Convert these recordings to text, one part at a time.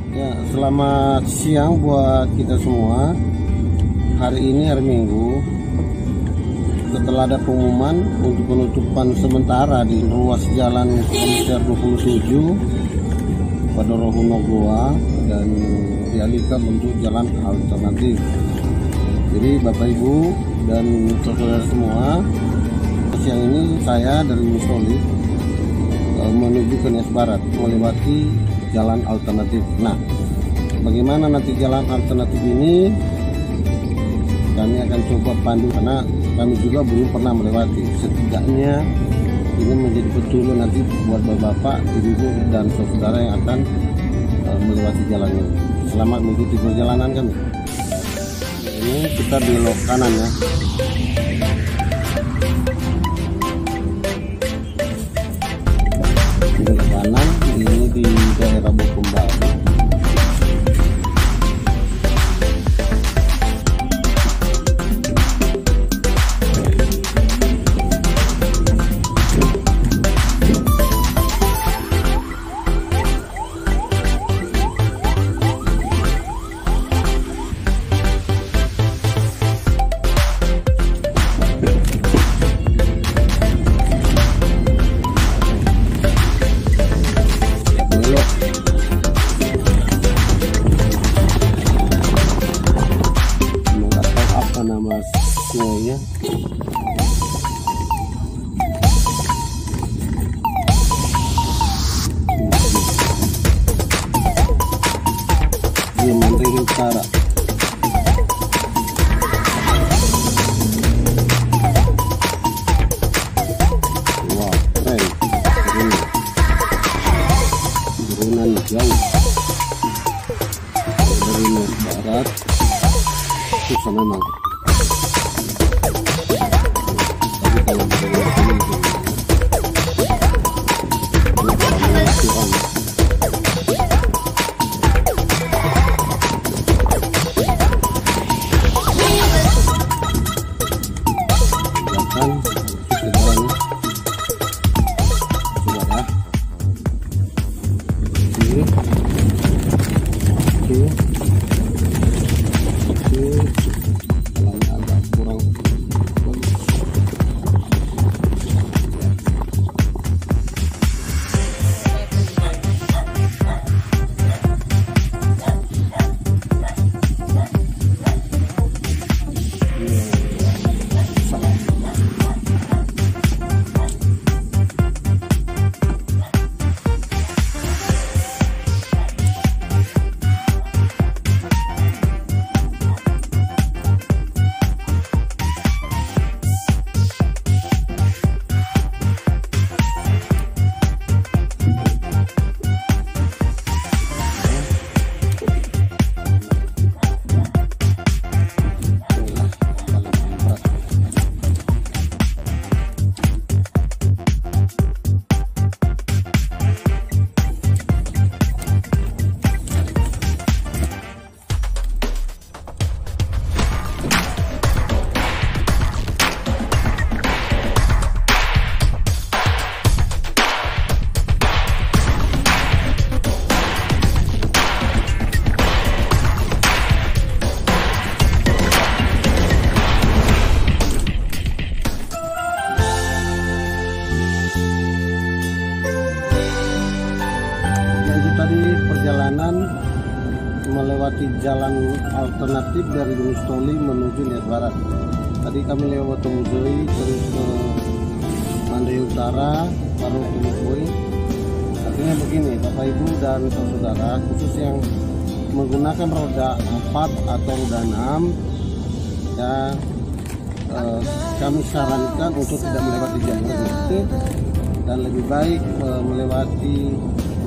Ya, selamat siang buat kita semua. Hari ini hari Minggu, setelah ada pengumuman untuk penutupan sementara di ruas jalan kilometer 27 pada Rohunogoa dan dialihkan untuk jalan alternatif. Jadi Bapak Ibu dan saudara semua, siang ini saya dari Mustoli menuju ke Nias Barat melewati jalan alternatif. Nah, bagaimana nanti jalan alternatif ini? Kami akan coba pandu karena kami juga belum pernah melewati. Setidaknya ini menjadi petunjuk nanti buat bapak, ibu dan saudara yang akan melewati jalan ini. Selamat mengikuti perjalanan kami. Ini kita belok kanan ya. Belok kanan ini di daerah Bokumbal. Nama sungainya di Mandiri Utara. Wah, keren. Turunan jauh dari Nias Barat, susah memang. Tadi perjalanan melewati jalan alternatif dari Mustoli menuju Nias Barat. Tadi kami lewat Tomuzoi, terus ke Mandiri Utara, baru ke Mukoi. Artinya begini, Bapak Ibu dan saudara, khusus yang menggunakan roda 4 atau roda 6, ya kami sarankan untuk tidak melewati jalur itu dan lebih baik melewati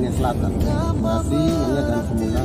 Nias Selatan, Basi, dan Semula.